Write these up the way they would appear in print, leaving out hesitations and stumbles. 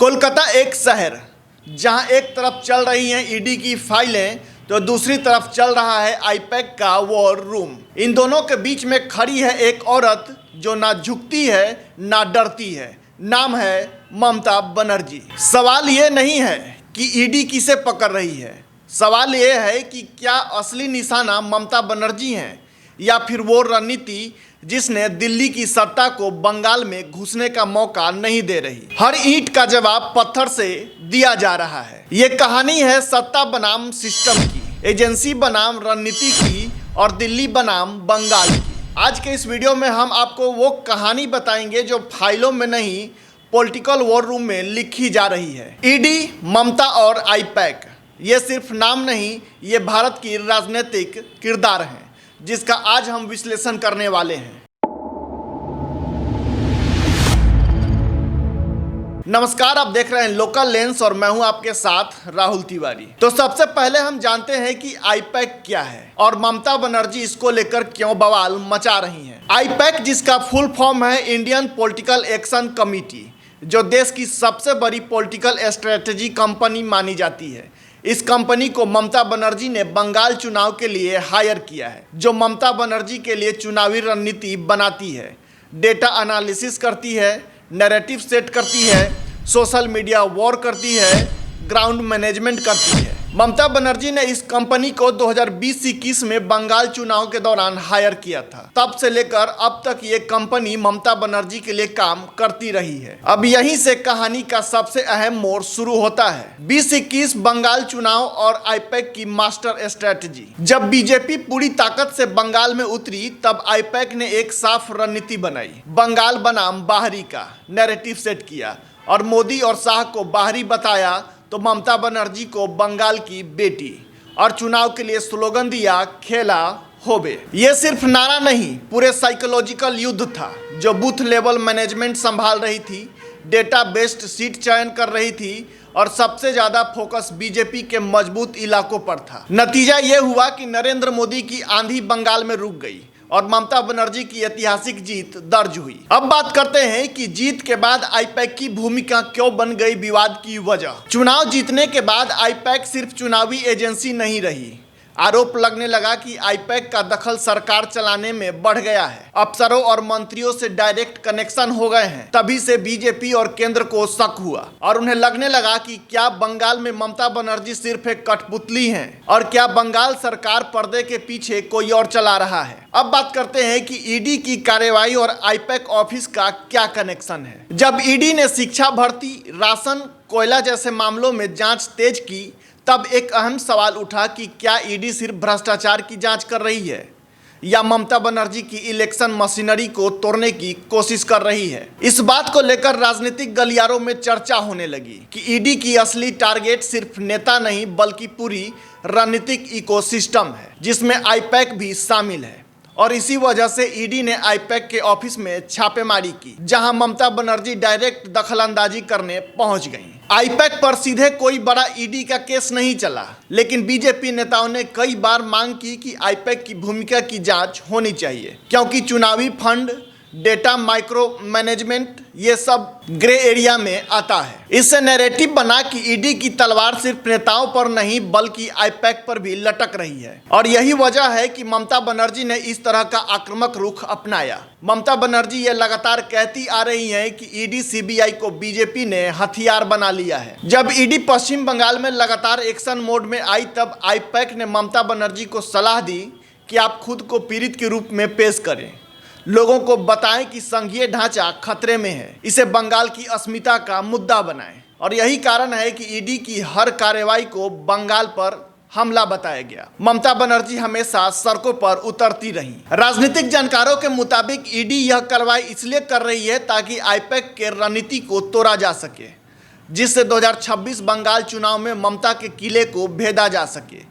कोलकाता एक शहर जहां एक तरफ चल रही हैं ईडी की फाइलें तो दूसरी तरफ चल रहा है आईपैक का वॉर रूम। इन दोनों के बीच में खड़ी है एक औरत जो ना झुकती है ना डरती है। नाम है ममता बनर्जी। सवाल ये नहीं है कि ईडी किसे पकड़ रही है, सवाल ये है कि क्या असली निशाना ममता बनर्जी हैं या फिर वो रणनीति जिसने दिल्ली की सत्ता को बंगाल में घुसने का मौका नहीं दे रही। हर ईंट का जवाब पत्थर से दिया जा रहा है। ये कहानी है सत्ता बनाम सिस्टम की, एजेंसी बनाम रणनीति की और दिल्ली बनाम बंगाल की। आज के इस वीडियो में हम आपको वो कहानी बताएंगे जो फाइलों में नहीं पॉलिटिकल वॉर रूम में लिखी जा रही है। ईडी, ममता और आईपैक ये सिर्फ नाम नहीं, ये भारत की राजनीतिक किरदार हैं जिसका आज हम विश्लेषण करने वाले हैं। नमस्कार, आप देख रहे हैं लोकल लेंस और मैं हूं आपके साथ राहुल तिवारी। तो सबसे पहले हम जानते हैं कि आईपैक क्या है और ममता बनर्जी इसको लेकर क्यों बवाल मचा रही हैं। आईपैक, जिसका फुल फॉर्म है इंडियन पॉलिटिकल एक्शन कमेटी, जो देश की सबसे बड़ी पॉलिटिकल स्ट्रेटेजी कंपनी मानी जाती है। इस कंपनी को ममता बनर्जी ने बंगाल चुनाव के लिए हायर किया है, जो ममता बनर्जी के लिए चुनावी रणनीति बनाती है, डेटा एनालिसिस करती है, नैरेटिव सेट करती है, सोशल मीडिया वॉर करती है, ग्राउंड मैनेजमेंट करती है। ममता बनर्जी ने इस कंपनी को 2020-21 में बंगाल चुनाव के दौरान हायर किया था। तब से लेकर अब तक ये कंपनी ममता बनर्जी के लिए काम करती रही है। अब यहीं से कहानी का सबसे अहम मोड़ शुरू होता है। 2021 बंगाल चुनाव और आईपैक की मास्टर स्ट्रेटजी। जब बीजेपी पूरी ताकत से बंगाल में उतरी तब आईपैक ने एक साफ रणनीति बनाई। बंगाल बनाम बाहरी का नैरेटिव सेट किया और मोदी और शाह को बाहरी बताया तो ममता बनर्जी को बंगाल की बेटी, और चुनाव के लिए स्लोगन दिया, खेला होबे। ये सिर्फ नारा नहीं, पूरे साइकोलॉजिकल युद्ध था जो बूथ लेवल मैनेजमेंट संभाल रही थी, डेटा बेस्ड सीट चयन कर रही थी और सबसे ज्यादा फोकस बीजेपी के मजबूत इलाकों पर था। नतीजा ये हुआ कि नरेंद्र मोदी की आंधी बंगाल में रुक गई और ममता बनर्जी की ऐतिहासिक जीत दर्ज हुई। अब बात करते हैं कि जीत के बाद आईपैक की भूमिका क्यों बन गई विवाद की वजह। चुनाव जीतने के बाद आईपैक सिर्फ चुनावी एजेंसी नहीं रही। आरोप लगने लगा कि आईपैक का दखल सरकार चलाने में बढ़ गया है। अफसरों और मंत्रियों से डायरेक्ट कनेक्शन हो गए हैं। तभी से बीजेपी और केंद्र को शक हुआ और उन्हें लगने लगा कि क्या बंगाल में ममता बनर्जी सिर्फ एक कठपुतली हैं और क्या बंगाल सरकार पर्दे के पीछे कोई और चला रहा है। अब बात करते हैं कि ईडी की कार्रवाई और आईपैक ऑफिस का क्या कनेक्शन है। जब ईडी ने शिक्षा, भर्ती, राशन, कोयला जैसे मामलों में जांच तेज की तब एक अहम सवाल उठा कि क्या ईडी सिर्फ भ्रष्टाचार की जांच कर रही है या ममता बनर्जी की इलेक्शन मशीनरी को तोड़ने की कोशिश कर रही है। इस बात को लेकर राजनीतिक गलियारों में चर्चा होने लगी कि ईडी की असली टारगेट सिर्फ नेता नहीं बल्कि पूरी रणनीतिक इकोसिस्टम है जिसमें आईपैक भी शामिल है। और इसी वजह से ईडी ने आईपैक के ऑफिस में छापेमारी की जहां ममता बनर्जी डायरेक्ट दखलंदाजी करने पहुंच गईं। आईपैक पर सीधे कोई बड़ा ईडी का केस नहीं चला, लेकिन बीजेपी नेताओं ने कई बार मांग की कि आईपैक की भूमिका की जांच होनी चाहिए, क्योंकि चुनावी फंड, डेटा, माइक्रो मैनेजमेंट ये सब ग्रे एरिया में आता है। इससे नैरेटिव बना कि ईडी की तलवार सिर्फ नेताओं पर नहीं बल्कि आईपैक पर भी लटक रही है। और यही वजह है कि ममता बनर्जी ने इस तरह का आक्रामक रुख अपनाया। ममता बनर्जी ये लगातार कहती आ रही हैं कि ईडी, सीबीआई को बीजेपी ने हथियार बना लिया है। जब ईडी पश्चिम बंगाल में लगातार एक्शन मोड में आई तब आईपैक ने ममता बनर्जी को सलाह दी कि आप खुद को पीड़ित के रूप में पेश करें, लोगों को बताएं कि संघीय ढांचा खतरे में है, इसे बंगाल की अस्मिता का मुद्दा बनाएं। और यही कारण है कि ईडी की हर कार्रवाई को बंगाल पर हमला बताया गया। ममता बनर्जी हमेशा सड़कों पर उतरती रहीं। राजनीतिक जानकारों के मुताबिक ईडी यह कार्रवाई इसलिए कर रही है ताकि आईपैक के रणनीति को तोड़ा जा सके, जिससे 2026 बंगाल चुनाव में ममता के किले को भेदा जा सके।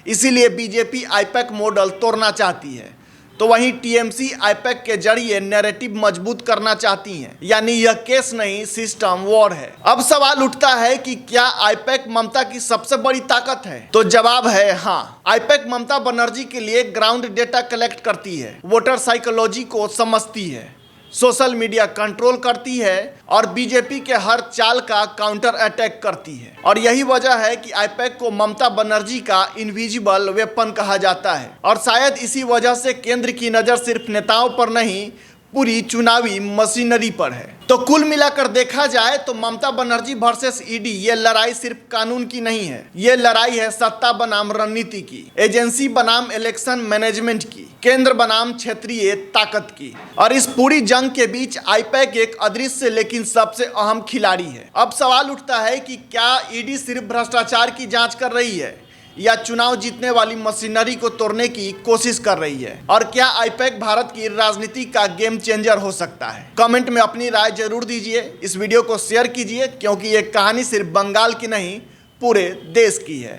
इसीलिए बीजेपी आईपैक मॉडल तोड़ना चाहती है, तो वहीं टीएमसी आईपैक के जरिए नैरेटिव मजबूत करना चाहती हैं। यानी यह केस नहीं, सिस्टम वॉर है। अब सवाल उठता है कि क्या आईपैक ममता की सबसे बड़ी ताकत है? तो जवाब है हाँ। आईपैक ममता बनर्जी के लिए ग्राउंड डेटा कलेक्ट करती है, वोटर साइकोलॉजी को समझती है, सोशल मीडिया कंट्रोल करती है और बीजेपी के हर चाल का काउंटर अटैक करती है। और यही वजह है कि आईपैक को ममता बनर्जी का इनविजिबल वेपन कहा जाता है। और शायद इसी वजह से केंद्र की नज़र सिर्फ नेताओं पर नहीं, पूरी चुनावी मशीनरी पर है। तो कुल मिलाकर देखा जाए तो ममता बनर्जी वर्सेस ईडी ये लड़ाई सिर्फ कानून की नहीं है, ये लड़ाई है सत्ता बनाम रणनीति की, एजेंसी बनाम इलेक्शन मैनेजमेंट की, केंद्र बनाम क्षेत्रीय ताकत की। और इस पूरी जंग के बीच आईपैक एक अदृश्य लेकिन सबसे अहम खिलाड़ी है। अब सवाल उठता है कि क्या ईडी सिर्फ भ्रष्टाचार की जांच कर रही है या चुनाव जीतने वाली मशीनरी को तोड़ने की कोशिश कर रही है? और क्या आईपैक भारत की राजनीति का गेम चेंजर हो सकता है? कमेंट में अपनी राय जरूर दीजिए। इस वीडियो को शेयर कीजिए क्योंकि ये कहानी सिर्फ बंगाल की नहीं, पूरे देश की है।